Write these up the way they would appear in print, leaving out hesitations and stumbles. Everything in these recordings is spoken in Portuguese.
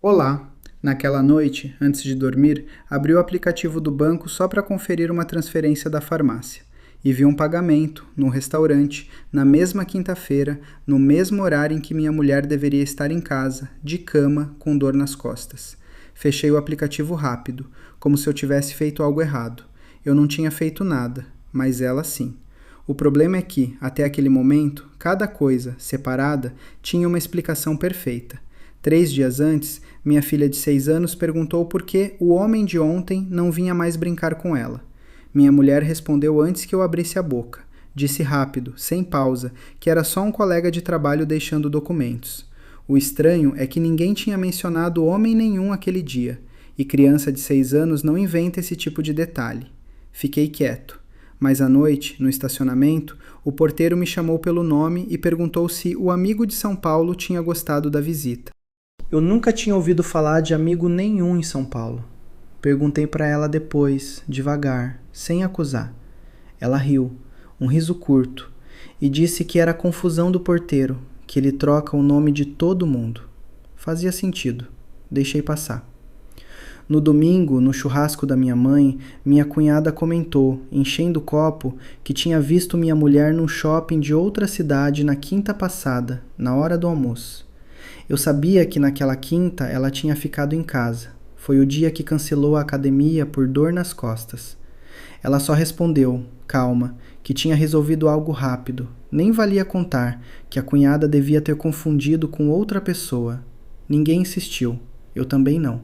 Olá! Naquela noite, antes de dormir, abri o aplicativo do banco só para conferir uma transferência da farmácia e vi um pagamento, num restaurante, na mesma quinta-feira, no mesmo horário em que minha mulher deveria estar em casa, de cama, com dor nas costas. Fechei o aplicativo rápido, como se eu tivesse feito algo errado. Eu não tinha feito nada, mas ela sim. O problema é que, até aquele momento, cada coisa, separada, tinha uma explicação perfeita. 3 dias antes, minha filha de 6 anos perguntou por que o homem de ontem não vinha mais brincar com ela. Minha mulher respondeu antes que eu abrisse a boca. Disse rápido, sem pausa, que era só um colega de trabalho deixando documentos. O estranho é que ninguém tinha mencionado homem nenhum aquele dia, e criança de 6 anos não inventa esse tipo de detalhe. Fiquei quieto. Mas à noite, no estacionamento, o porteiro me chamou pelo nome e perguntou se o amigo de São Paulo tinha gostado da visita. Eu nunca tinha ouvido falar de amigo nenhum em São Paulo. Perguntei para ela depois, devagar, sem acusar. Ela riu, um riso curto, e disse que era a confusão do porteiro, que ele troca o nome de todo mundo. Fazia sentido. Deixei passar. No domingo, no churrasco da minha mãe, minha cunhada comentou, enchendo o copo, que tinha visto minha mulher num shopping de outra cidade na quinta passada, na hora do almoço. Eu sabia que naquela quinta ela tinha ficado em casa. Foi o dia que cancelou a academia por dor nas costas. Ela só respondeu, calma, que tinha resolvido algo rápido. Nem valia contar que a cunhada devia ter confundido com outra pessoa. Ninguém insistiu. Eu também não.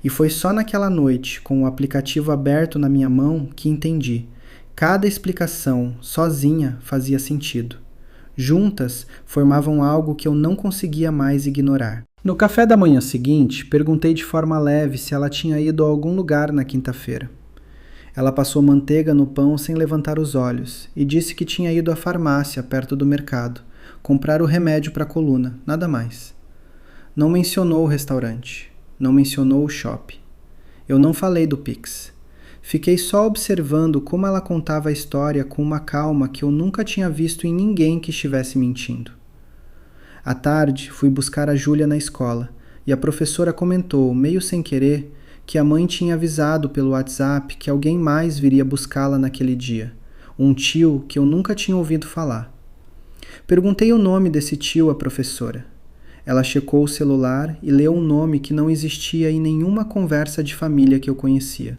E foi só naquela noite, com o aplicativo aberto na minha mão, que entendi. Cada explicação, sozinha, fazia sentido. Juntas, formavam algo que eu não conseguia mais ignorar. No café da manhã seguinte, perguntei de forma leve se ela tinha ido a algum lugar na quinta-feira. Ela passou manteiga no pão sem levantar os olhos e disse que tinha ido à farmácia perto do mercado, comprar o remédio para a coluna, nada mais. Não mencionou o restaurante, não mencionou o shopping. Eu não falei do Pix. Fiquei só observando como ela contava a história com uma calma que eu nunca tinha visto em ninguém que estivesse mentindo. À tarde, fui buscar a Júlia na escola e a professora comentou, meio sem querer, que a mãe tinha avisado pelo WhatsApp que alguém mais viria buscá-la naquele dia, um tio que eu nunca tinha ouvido falar. Perguntei o nome desse tio à professora. Ela checou o celular e leu um nome que não existia em nenhuma conversa de família que eu conhecia.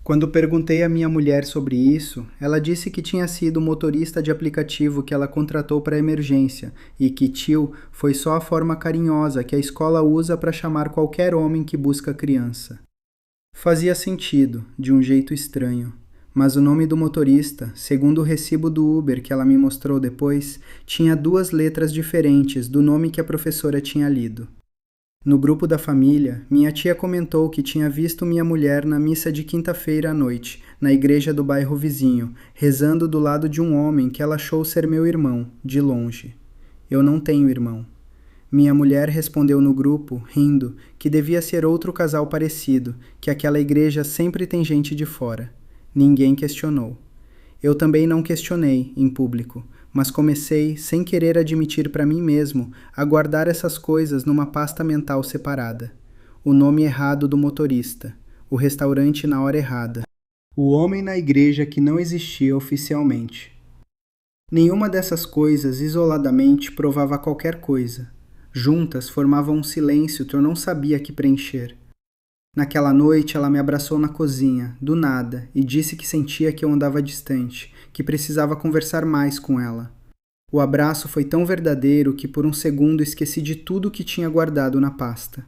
Quando perguntei à minha mulher sobre isso, ela disse que tinha sido o motorista de aplicativo que ela contratou para emergência e que tio foi só a forma carinhosa que a escola usa para chamar qualquer homem que busca criança. Fazia sentido, de um jeito estranho, mas o nome do motorista, segundo o recibo do Uber que ela me mostrou depois, tinha 2 letras diferentes do nome que a professora tinha lido. No grupo da família, minha tia comentou que tinha visto minha mulher na missa de quinta-feira à noite, na igreja do bairro vizinho, rezando do lado de um homem que ela achou ser meu irmão, de longe. Eu não tenho irmão. Minha mulher respondeu no grupo, rindo, que devia ser outro casal parecido, que aquela igreja sempre tem gente de fora. Ninguém questionou. Eu também não questionei, em público, mas comecei, sem querer admitir para mim mesmo, a guardar essas coisas numa pasta mental separada. O nome errado do motorista, o restaurante na hora errada, o homem na igreja que não existia oficialmente. Nenhuma dessas coisas isoladamente provava qualquer coisa. Juntas formavam um silêncio que eu não sabia que preencher. Naquela noite ela me abraçou na cozinha, do nada, e disse que sentia que eu andava distante, que precisava conversar mais com ela. O abraço foi tão verdadeiro que por um segundo esqueci de tudo que tinha guardado na pasta.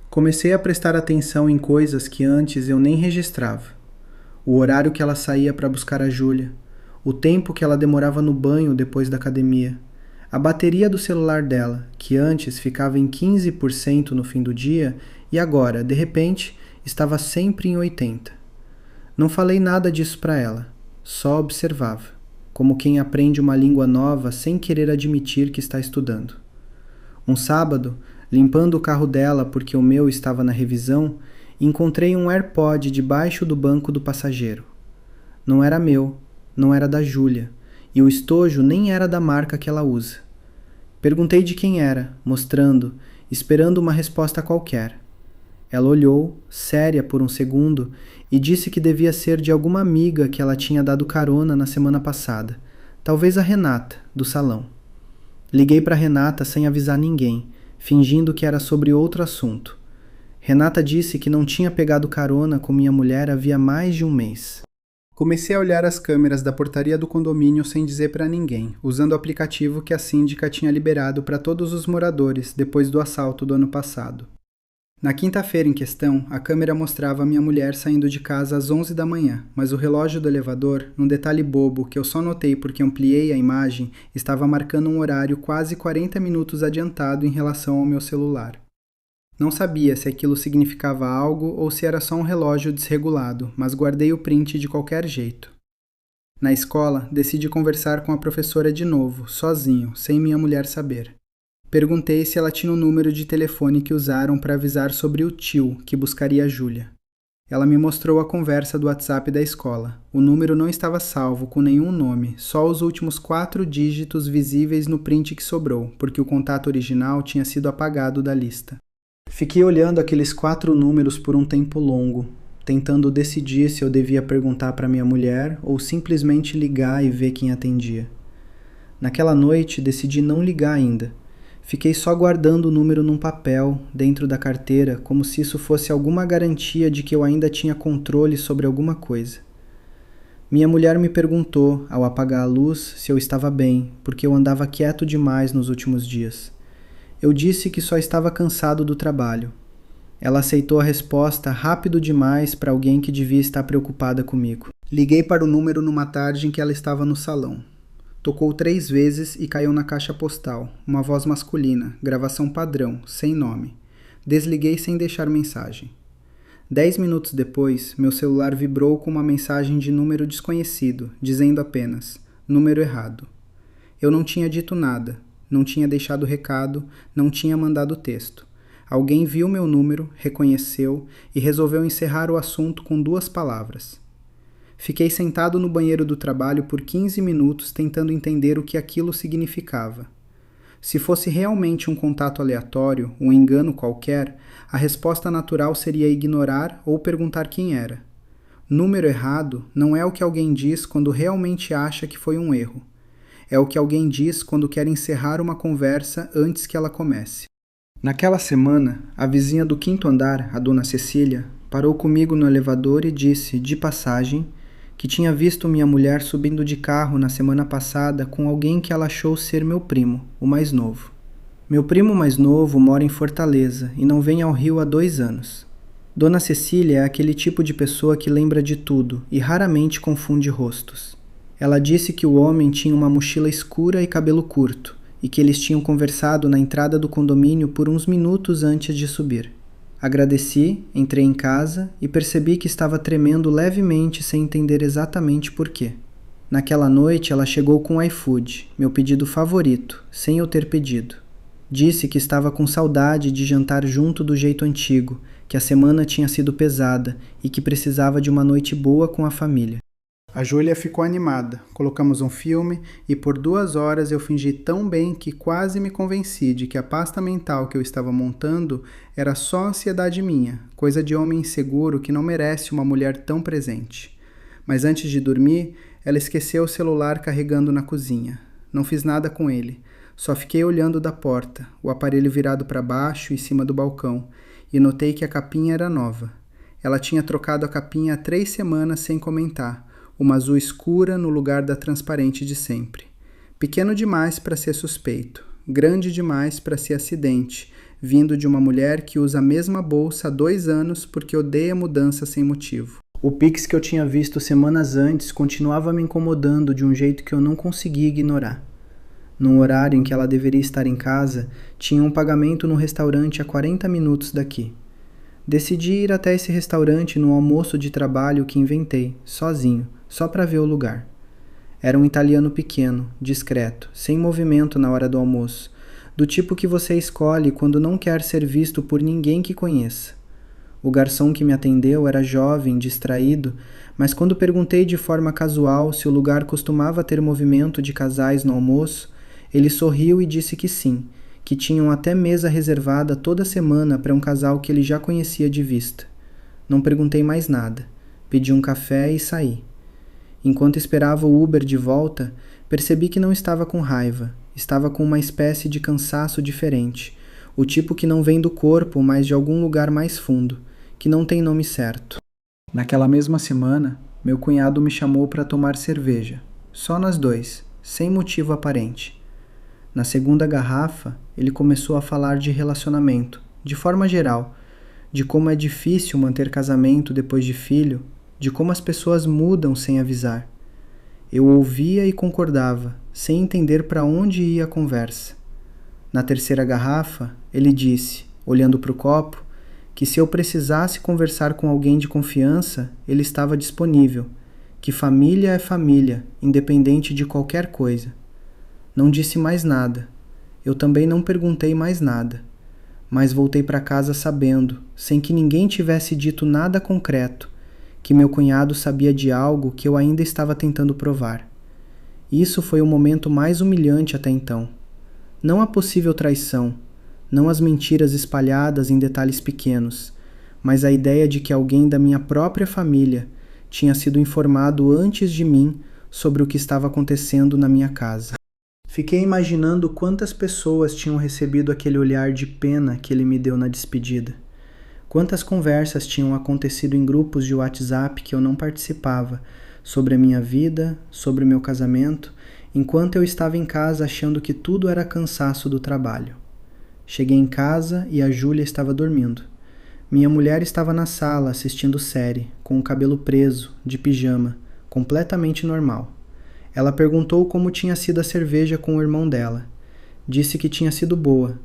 Comecei a prestar atenção em coisas que antes eu nem registrava. O horário que ela saía para buscar a Júlia, o tempo que ela demorava no banho depois da academia, a bateria do celular dela, que antes ficava em 15% no fim do dia e agora, de repente, estava sempre em 80%. Não falei nada disso para ela, só observava, como quem aprende uma língua nova sem querer admitir que está estudando. Um sábado, limpando o carro dela porque o meu estava na revisão, encontrei um AirPod debaixo do banco do passageiro. Não era meu, não era da Júlia, e o estojo nem era da marca que ela usa. Perguntei de quem era, mostrando, esperando uma resposta qualquer. Ela olhou, séria por um segundo, e disse que devia ser de alguma amiga que ela tinha dado carona na semana passada. Talvez a Renata, do salão. Liguei para Renata sem avisar ninguém, fingindo que era sobre outro assunto. Renata disse que não tinha pegado carona com minha mulher havia mais de um mês. Comecei a olhar as câmeras da portaria do condomínio sem dizer para ninguém, usando o aplicativo que a síndica tinha liberado para todos os moradores depois do assalto do ano passado. Na quinta-feira em questão, a câmera mostrava minha mulher saindo de casa às 11 da manhã, mas o relógio do elevador, num detalhe bobo que eu só notei porque ampliei a imagem, estava marcando um horário quase 40 minutos adiantado em relação ao meu celular. Não sabia se aquilo significava algo ou se era só um relógio desregulado, mas guardei o print de qualquer jeito. Na escola, decidi conversar com a professora de novo, sozinho, sem minha mulher saber. Perguntei se ela tinha o número de telefone que usaram para avisar sobre o tio que buscaria a Júlia. Ela me mostrou a conversa do WhatsApp da escola. O número não estava salvo com nenhum nome, só os últimos 4 dígitos visíveis no print que sobrou, porque o contato original tinha sido apagado da lista. Fiquei olhando aqueles 4 números por um tempo longo, tentando decidir se eu devia perguntar para minha mulher ou simplesmente ligar e ver quem atendia. Naquela noite, decidi não ligar ainda. Fiquei só guardando o número num papel, dentro da carteira, como se isso fosse alguma garantia de que eu ainda tinha controle sobre alguma coisa. Minha mulher me perguntou, ao apagar a luz, se eu estava bem, porque eu andava quieto demais nos últimos dias. Eu disse que só estava cansado do trabalho. Ela aceitou a resposta rápido demais para alguém que devia estar preocupada comigo. Liguei para o número numa tarde em que ela estava no salão. Tocou 3 vezes e caiu na caixa postal, uma voz masculina, gravação padrão, sem nome. Desliguei sem deixar mensagem. 10 minutos depois, meu celular vibrou com uma mensagem de número desconhecido, dizendo apenas, número errado. Eu não tinha dito nada. Não tinha deixado recado, não tinha mandado texto. Alguém viu meu número, reconheceu e resolveu encerrar o assunto com 2 palavras. Fiquei sentado no banheiro do trabalho por 15 minutos tentando entender o que aquilo significava. Se fosse realmente um contato aleatório, um engano qualquer, a resposta natural seria ignorar ou perguntar quem era. Número errado não é o que alguém diz quando realmente acha que foi um erro. É o que alguém diz quando quer encerrar uma conversa antes que ela comece. Naquela semana, a vizinha do 5º andar, a dona Cecília, parou comigo no elevador e disse, de passagem, que tinha visto minha mulher subindo de carro na semana passada com alguém que ela achou ser meu primo, o mais novo. Meu primo mais novo mora em Fortaleza e não vem ao Rio há 2 anos. Dona Cecília é aquele tipo de pessoa que lembra de tudo e raramente confunde rostos. Ela disse que o homem tinha uma mochila escura e cabelo curto, e que eles tinham conversado na entrada do condomínio por uns minutos antes de subir. Agradeci, entrei em casa e percebi que estava tremendo levemente sem entender exatamente por quê. Naquela noite ela chegou com o iFood, meu pedido favorito, sem eu ter pedido. Disse que estava com saudade de jantar junto do jeito antigo, que a semana tinha sido pesada e que precisava de uma noite boa com a família. A Júlia ficou animada, colocamos um filme e por 2 horas eu fingi tão bem que quase me convenci de que a pasta mental que eu estava montando era só ansiedade minha, coisa de homem inseguro que não merece uma mulher tão presente. Mas antes de dormir, ela esqueceu o celular carregando na cozinha. Não fiz nada com ele, só fiquei olhando da porta, o aparelho virado para baixo em cima do balcão, e notei que a capinha era nova. Ela tinha trocado a capinha há 3 semanas sem comentar, uma azul escura no lugar da transparente de sempre. Pequeno demais para ser suspeito, grande demais para ser acidente, vindo de uma mulher que usa a mesma bolsa há 2 anos porque odeia mudança sem motivo. O Pix que eu tinha visto semanas antes continuava me incomodando de um jeito que eu não conseguia ignorar. Num horário em que ela deveria estar em casa, tinha um pagamento no restaurante a 40 minutos daqui. Decidi ir até esse restaurante no almoço de trabalho que inventei, sozinho, só para ver o lugar. Era um italiano pequeno, discreto, sem movimento na hora do almoço, do tipo que você escolhe quando não quer ser visto por ninguém que conheça. O garçom que me atendeu era jovem, distraído, mas quando perguntei de forma casual se o lugar costumava ter movimento de casais no almoço, ele sorriu e disse que sim, que tinham até mesa reservada toda semana para um casal que ele já conhecia de vista. Não perguntei mais nada. Pedi um café e saí. Enquanto esperava o Uber de volta, percebi que não estava com raiva. Estava com uma espécie de cansaço diferente. O tipo que não vem do corpo, mas de algum lugar mais fundo, que não tem nome certo. Naquela mesma semana, meu cunhado me chamou para tomar cerveja. Só nós dois, sem motivo aparente. Na segunda garrafa, ele começou a falar de relacionamento, de forma geral, de como é difícil manter casamento depois de filho, de como as pessoas mudam sem avisar. Eu ouvia e concordava, sem entender para onde ia a conversa. Na terceira garrafa, ele disse, olhando para o copo, que se eu precisasse conversar com alguém de confiança, ele estava disponível, que família é família, independente de qualquer coisa. Não disse mais nada. Eu também não perguntei mais nada. Mas voltei para casa sabendo, sem que ninguém tivesse dito nada concreto, que meu cunhado sabia de algo que eu ainda estava tentando provar. Isso foi o momento mais humilhante até então. Não a possível traição, não as mentiras espalhadas em detalhes pequenos, mas a ideia de que alguém da minha própria família tinha sido informado antes de mim sobre o que estava acontecendo na minha casa. Fiquei imaginando quantas pessoas tinham recebido aquele olhar de pena que ele me deu na despedida. Quantas conversas tinham acontecido em grupos de WhatsApp que eu não participava, sobre a minha vida, sobre o meu casamento, enquanto eu estava em casa achando que tudo era cansaço do trabalho. Cheguei em casa e a Júlia estava dormindo. Minha mulher estava na sala assistindo série, com o cabelo preso, de pijama, completamente normal. Ela perguntou como tinha sido a cerveja com o irmão dela. Disse que tinha sido boa.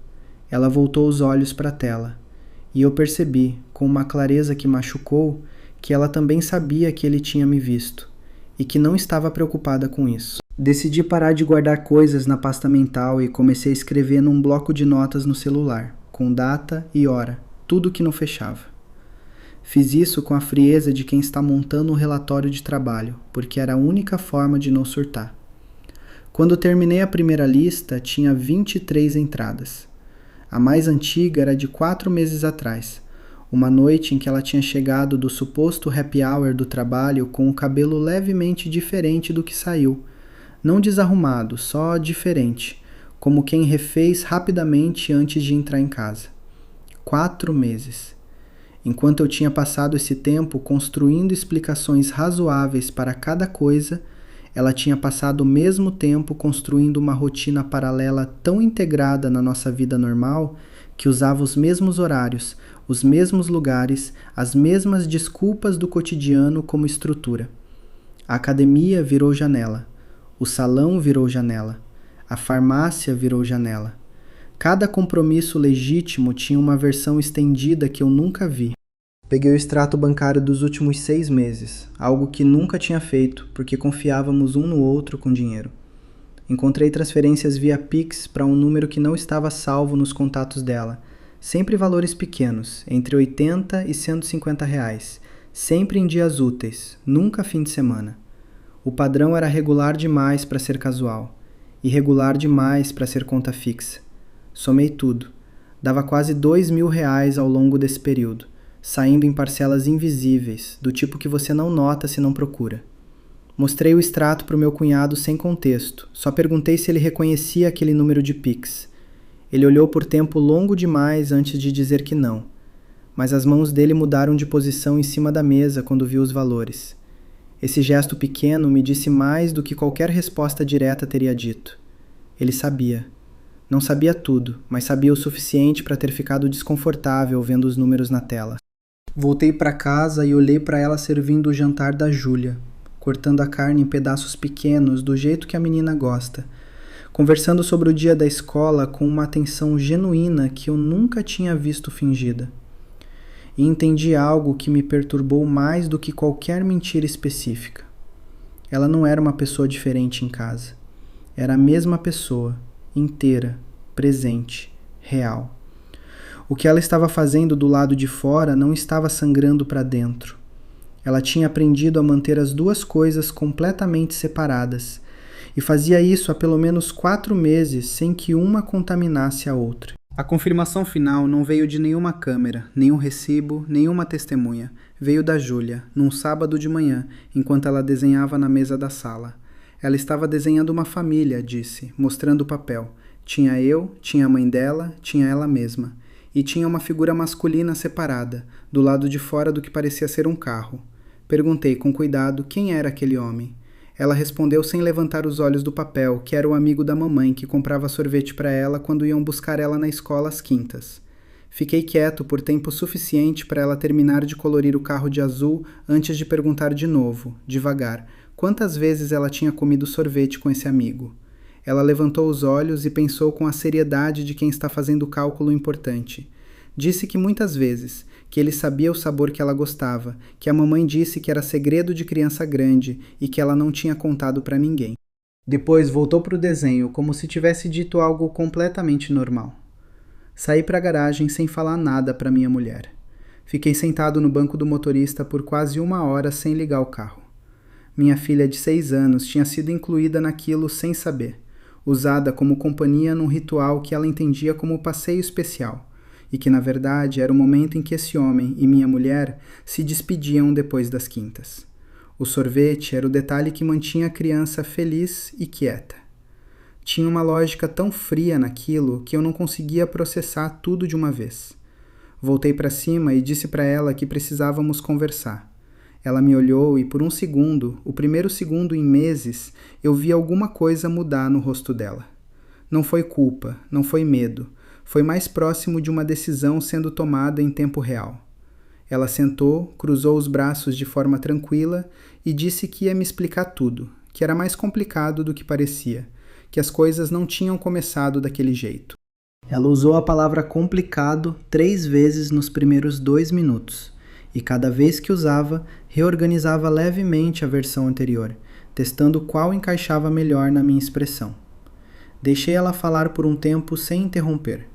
Ela voltou os olhos para a tela. E eu percebi, com uma clareza que machucou, que ela também sabia que ele tinha me visto, e que não estava preocupada com isso. Decidi parar de guardar coisas na pasta mental e comecei a escrever num bloco de notas no celular, com data e hora, tudo que não fechava. Fiz isso com a frieza de quem está montando um relatório de trabalho, porque era a única forma de não surtar. Quando terminei a primeira lista, tinha 23 entradas. A mais antiga era de 4 meses atrás, uma noite em que ela tinha chegado do suposto happy hour do trabalho com o cabelo levemente diferente do que saiu. Não desarrumado, só diferente, como quem refez rapidamente antes de entrar em casa. 4 meses. Enquanto eu tinha passado esse tempo construindo explicações razoáveis para cada coisa, ela tinha passado o mesmo tempo construindo uma rotina paralela tão integrada na nossa vida normal que usava os mesmos horários, os mesmos lugares, as mesmas desculpas do cotidiano como estrutura. A academia virou janela, o salão virou janela, a farmácia virou janela. Cada compromisso legítimo tinha uma versão estendida que eu nunca vi. Peguei o extrato bancário dos últimos 6 meses, algo que nunca tinha feito, porque confiávamos um no outro com dinheiro. Encontrei transferências via Pix para um número que não estava salvo nos contatos dela, sempre valores pequenos, entre 80 e 150 reais, sempre em dias úteis, nunca fim de semana. O padrão era regular demais para ser casual, irregular demais para ser conta fixa. Somei tudo. Dava quase 2.000 reais ao longo desse período, saindo em parcelas invisíveis, do tipo que você não nota se não procura. Mostrei o extrato para o meu cunhado sem contexto, só perguntei se ele reconhecia aquele número de Pix. Ele olhou por tempo longo demais antes de dizer que não, mas as mãos dele mudaram de posição em cima da mesa quando viu os valores. Esse gesto pequeno me disse mais do que qualquer resposta direta teria dito. Ele sabia. Não sabia tudo, mas sabia o suficiente para ter ficado desconfortável vendo os números na tela. Voltei para casa e olhei para ela servindo o jantar da Júlia, cortando a carne em pedaços pequenos do jeito que a menina gosta, conversando sobre o dia da escola com uma atenção genuína que eu nunca tinha visto fingida. E entendi algo que me perturbou mais do que qualquer mentira específica. Ela não era uma pessoa diferente em casa. Era a mesma pessoa, inteira, presente, real. O que ela estava fazendo do lado de fora não estava sangrando para dentro. Ela tinha aprendido a manter as duas coisas completamente separadas, e fazia isso há pelo menos 4 meses sem que uma contaminasse a outra. A confirmação final não veio de nenhuma câmera, nenhum recibo, nenhuma testemunha. Veio da Júlia, num sábado de manhã, enquanto ela desenhava na mesa da sala. Ela estava desenhando uma família, disse, mostrando o papel. Tinha eu, tinha a mãe dela, tinha ela mesma. E tinha uma figura masculina separada, do lado de fora do que parecia ser um carro. Perguntei com cuidado quem era aquele homem. Ela respondeu sem levantar os olhos do papel, que era o amigo da mamãe que comprava sorvete para ela quando iam buscar ela na escola às quintas. Fiquei quieto por tempo suficiente para ela terminar de colorir o carro de azul antes de perguntar de novo, devagar, quantas vezes ela tinha comido sorvete com esse amigo. Ela levantou os olhos e pensou com a seriedade de quem está fazendo cálculo importante. Disse que muitas vezes, que ele sabia o sabor que ela gostava, que a mamãe disse que era segredo de criança grande e que ela não tinha contado para ninguém. Depois voltou para o desenho como se tivesse dito algo completamente normal. Saí para a garagem sem falar nada para minha mulher. Fiquei sentado no banco do motorista por quase 1 hora sem ligar o carro. Minha filha de 6 anos tinha sido incluída naquilo sem saber, usada como companhia num ritual que ela entendia como passeio especial, e que na verdade era o momento em que esse homem e minha mulher se despediam depois das quintas. O sorvete era o detalhe que mantinha a criança feliz e quieta. Tinha uma lógica tão fria naquilo que eu não conseguia processar tudo de uma vez. Voltei para cima e disse para ela que precisávamos conversar. Ela me olhou e por um segundo, o primeiro segundo em meses, eu vi alguma coisa mudar no rosto dela. Não foi culpa, não foi medo. Foi mais próximo de uma decisão sendo tomada em tempo real. Ela sentou, cruzou os braços de forma tranquila e disse que ia me explicar tudo, que era mais complicado do que parecia, que as coisas não tinham começado daquele jeito. Ela usou a palavra complicado 3 vezes nos primeiros 2 minutos, e cada vez que usava, reorganizava levemente a versão anterior, testando qual encaixava melhor na minha expressão. Deixei ela falar por um tempo sem interromper.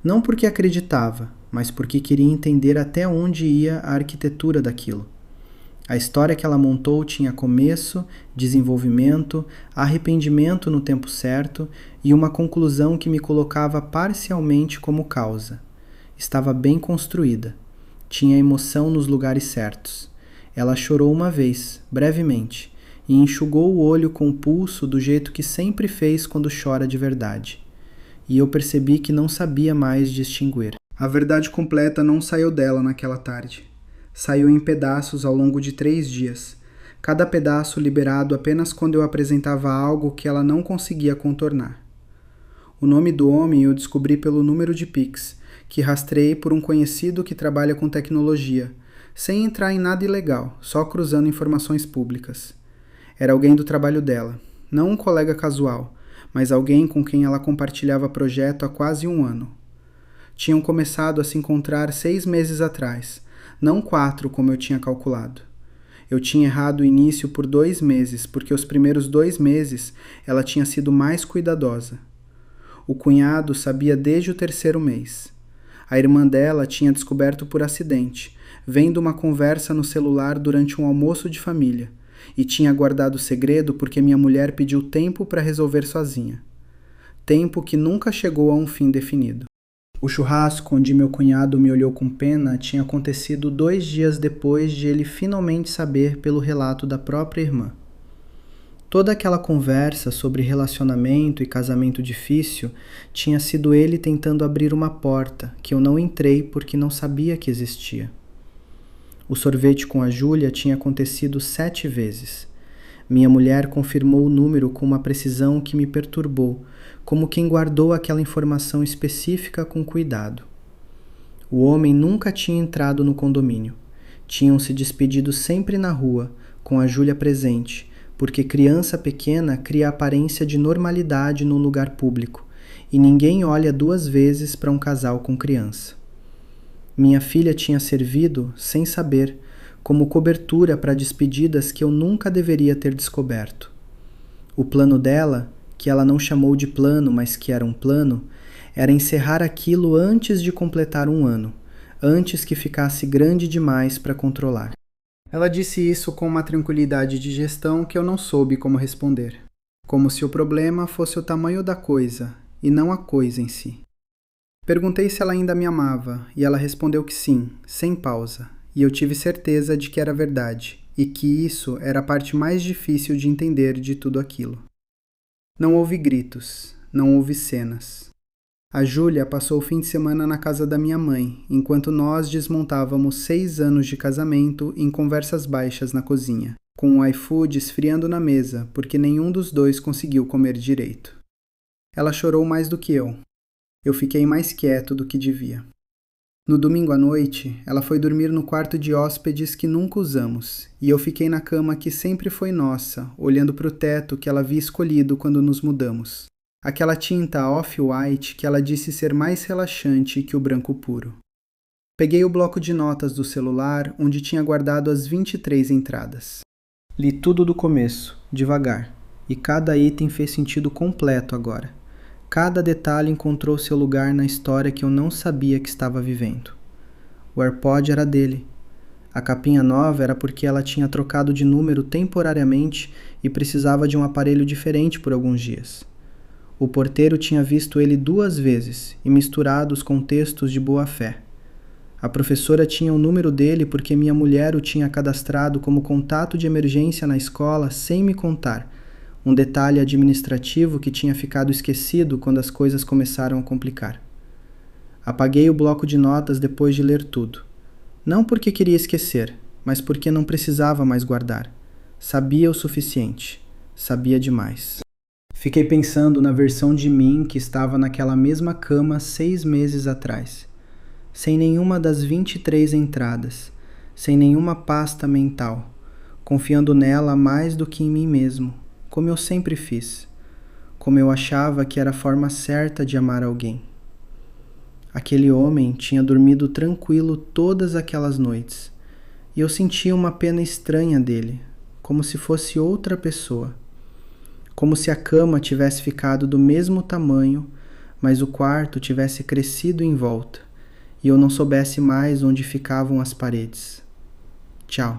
Não porque acreditava, mas porque queria entender até onde ia a arquitetura daquilo. A história que ela montou tinha começo, desenvolvimento, arrependimento no tempo certo e uma conclusão que me colocava parcialmente como causa. Estava bem construída. Tinha emoção nos lugares certos. Ela chorou uma vez, brevemente, e enxugou o olho com o pulso do jeito que sempre fez quando chora de verdade. E eu percebi que não sabia mais distinguir. A verdade completa não saiu dela naquela tarde. Saiu em pedaços ao longo de 3 dias, cada pedaço liberado apenas quando eu apresentava algo que ela não conseguia contornar. O nome do homem eu descobri pelo número de Pix, que rastreei por um conhecido que trabalha com tecnologia, sem entrar em nada ilegal, só cruzando informações públicas. Era alguém do trabalho dela, não um colega casual, mas alguém com quem ela compartilhava projeto há quase 1 ano. Tinham começado a se encontrar 6 meses atrás, não 4 como eu tinha calculado. Eu tinha errado o início por 2 meses, porque os primeiros 2 meses ela tinha sido mais cuidadosa. O cunhado sabia desde o 3º mês. A irmã dela tinha descoberto por acidente, vendo uma conversa no celular durante um almoço de família, e tinha guardado o segredo porque minha mulher pediu tempo para resolver sozinha. Tempo que nunca chegou a um fim definido. O churrasco onde meu cunhado me olhou com pena tinha acontecido 2 dias depois de ele finalmente saber pelo relato da própria irmã. Toda aquela conversa sobre relacionamento e casamento difícil tinha sido ele tentando abrir uma porta que eu não entrei porque não sabia que existia. O sorvete com a Júlia tinha acontecido 7 vezes. Minha mulher confirmou o número com uma precisão que me perturbou, como quem guardou aquela informação específica com cuidado. O homem nunca tinha entrado no condomínio. Tinham se despedido sempre na rua, com a Júlia presente, porque criança pequena cria aparência de normalidade num lugar público, e ninguém olha 2 vezes para um casal com criança. Minha filha tinha servido, sem saber, como cobertura para despedidas que eu nunca deveria ter descoberto. O plano dela, que ela não chamou de plano, mas que era um plano, era encerrar aquilo antes de completar 1 ano, antes que ficasse grande demais para controlar. Ela disse isso com uma tranquilidade de gestão que eu não soube como responder. como se o problema fosse o tamanho da coisa e não a coisa em si. Perguntei se ela ainda me amava e ela respondeu que sim, sem pausa, e eu tive certeza de que era verdade e que isso era a parte mais difícil de entender de tudo aquilo. Não houve gritos, não houve cenas. A Júlia passou o fim de semana na casa da minha mãe, enquanto nós desmontávamos 6 anos de casamento em conversas baixas na cozinha, com o iFood esfriando na mesa, porque nenhum dos dois conseguiu comer direito. Ela chorou mais do que eu. Eu fiquei mais quieto do que devia. No domingo à noite, ela foi dormir no quarto de hóspedes que nunca usamos, e eu fiquei na cama que sempre foi nossa, olhando para o teto que ela havia escolhido quando nos mudamos. Aquela tinta off-white que ela disse ser mais relaxante que o branco puro. Peguei o bloco de notas do celular, onde tinha guardado as 23 entradas. Li tudo do começo, devagar, e cada item fez sentido completo agora. Cada detalhe encontrou seu lugar na história que eu não sabia que estava vivendo. O AirPod era dele. A capinha nova era porque ela tinha trocado de número temporariamente e precisava de um aparelho diferente por alguns dias. O porteiro tinha visto ele 2 vezes e misturados com textos de boa-fé. A professora tinha o número dele porque minha mulher o tinha cadastrado como contato de emergência na escola sem me contar, um detalhe administrativo que tinha ficado esquecido quando as coisas começaram a complicar. Apaguei o bloco de notas depois de ler tudo. Não porque queria esquecer, mas porque não precisava mais guardar. Sabia o suficiente. Sabia demais. Fiquei pensando na versão de mim que estava naquela mesma cama 6 meses atrás. Sem nenhuma das 23 entradas. Sem nenhuma pasta mental. Confiando nela mais do que em mim mesmo. Como eu sempre fiz, como eu achava que era a forma certa de amar alguém. Aquele homem tinha dormido tranquilo todas aquelas noites, e eu sentia uma pena estranha dele, como se fosse outra pessoa, como se a cama tivesse ficado do mesmo tamanho, mas o quarto tivesse crescido em volta, e eu não soubesse mais onde ficavam as paredes. Tchau.